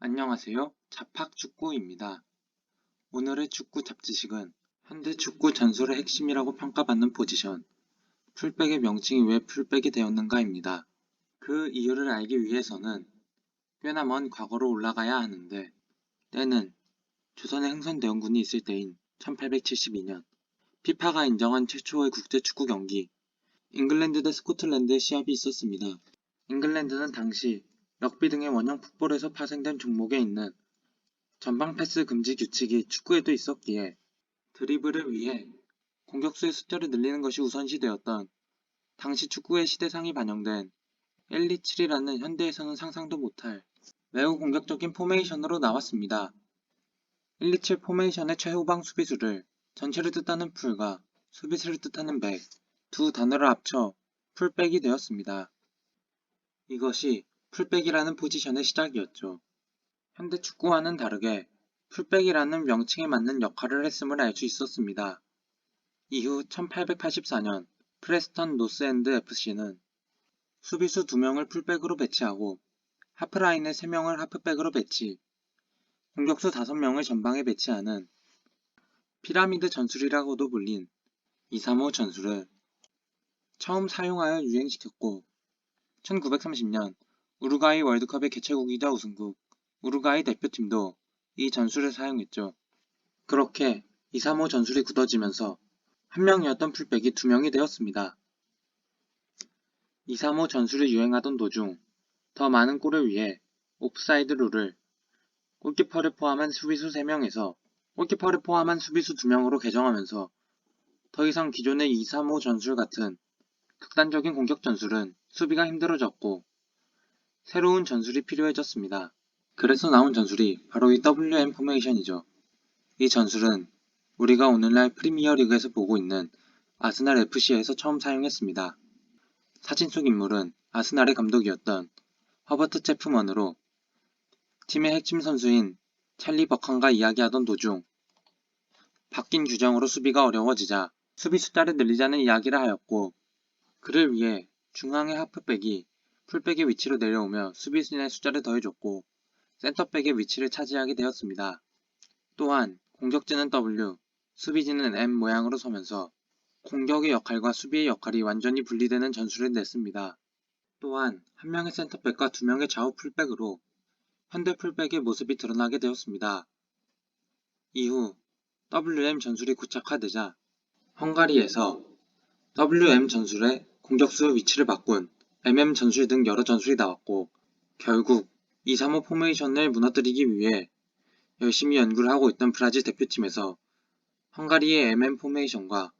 안녕하세요. 자팍축구입니다. 오늘의 축구 잡지식은 현대 축구 전술의 핵심이라고 평가받는 포지션, 풀백의 명칭이 왜 풀백이 되었는가입니다. 그 이유를 알기 위해서는 꽤나 먼 과거로 올라가야 하는데, 때는 조선의 흥선대원군이 있을 때인 1872년, 피파가 인정한 최초의 국제 축구 경기, 잉글랜드 대 스코틀랜드의 시합이 있었습니다. 잉글랜드는 당시 럭비 등의 원형 풋볼에서 파생된 종목에 있는 전방 패스 금지 규칙이 축구에도 있었기에 드리블을 위해 공격수의 숫자를 늘리는 것이 우선시되었던 당시 축구의 시대상이 반영된 1-2-7이라는 현대에서는 상상도 못할 매우 공격적인 포메이션으로 나왔습니다. 1-2-7 포메이션의 최후방 수비수를 전체를 뜻하는 풀과 수비수를 뜻하는 백, 두 단어를 합쳐 풀백이 되었습니다. 이것이 풀백이라는 포지션의 시작이었죠. 현대 축구와는 다르게 풀백이라는 명칭에 맞는 역할을 했음을 알 수 있었습니다. 이후 1884년 프레스턴 노스엔드 FC는 수비수 2명을 풀백으로 배치하고 하프라인에 3명을 하프백으로 배치, 공격수 5명을 전방에 배치하는 피라미드 전술이라고도 불린 2-3-5 전술을 처음 사용하여 유행시켰고, 1930년 우루과이 월드컵의 개최국이자 우승국 우루과이 대표팀도 이 전술을 사용했죠. 그렇게 2-3-5 전술이 굳어지면서 한 명이었던 풀백이 2명이 되었습니다. 2-3-5 전술이 유행하던 도중 더 많은 골을 위해 오프사이드 룰을 골키퍼를 포함한 수비수 3명에서 골키퍼를 포함한 수비수 2명으로 개정하면서 더 이상 기존의 2-3-5 전술 같은 극단적인 공격 전술은 수비가 힘들어졌고 새로운 전술이 필요해졌습니다. 그래서 나온 전술이 바로 이 WM 포메이션이죠. 이 전술은 우리가 오늘날 프리미어리그에서 보고 있는 아스날 FC에서 처음 사용했습니다. 사진 속 인물은 아스날의 감독이었던 허버트 체프먼으로 팀의 핵심 선수인 찰리 버칸과 이야기하던 도중 바뀐 규정으로 수비가 어려워지자 수비 숫자를 늘리자는 이야기를 하였고, 그를 위해 중앙의 하프백이 풀백의 위치로 내려오며 수비진의 숫자를 더해줬고 센터백의 위치를 차지하게 되었습니다. 또한 공격진은 W, 수비진은 M 모양으로 서면서 공격의 역할과 수비의 역할이 완전히 분리되는 전술을 냈습니다. 또한 한 명의 센터백과 2명의 좌우 풀백으로 현대 풀백의 모습이 드러나게 되었습니다. 이후 WM 전술이 고착화되자 헝가리에서 WM 전술의 공격수의 위치를 바꾼 MM 전술 등 여러 전술이 나왔고, 결국 2-3-5 포메이션을 무너뜨리기 위해 열심히 연구를 하고 있던 브라질 대표팀에서 헝가리의 MM 포메이션과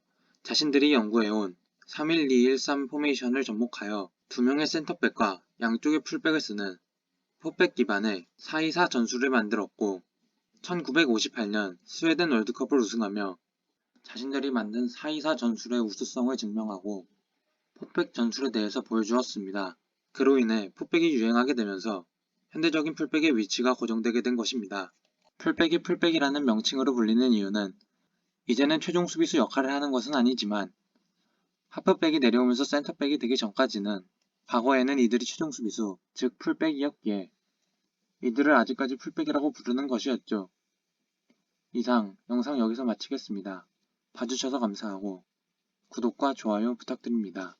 자신들이 연구해온 3-1-2-1-3 포메이션을 접목하여 2명의 센터백과 양쪽의 풀백을 쓰는 포백 기반의 4-2-4 전술을 만들었고, 1958년 스웨덴 월드컵을 우승하며 자신들이 만든 4-2-4 전술의 우수성을 증명하고 포백 전술에 대해서 보여주었습니다. 그로 인해 포백이 유행하게 되면서 현대적인 풀백의 위치가 고정되게 된 것입니다. 풀백이 풀백이라는 명칭으로 불리는 이유는 이제는 최종 수비수 역할을 하는 것은 아니지만 하프백이 내려오면서 센터백이 되기 전까지는 과거에는 이들이 최종 수비수, 즉 풀백이었기에 이들을 아직까지 풀백이라고 부르는 것이었죠. 이상 영상 여기서 마치겠습니다. 봐주셔서 감사하고 구독과 좋아요 부탁드립니다.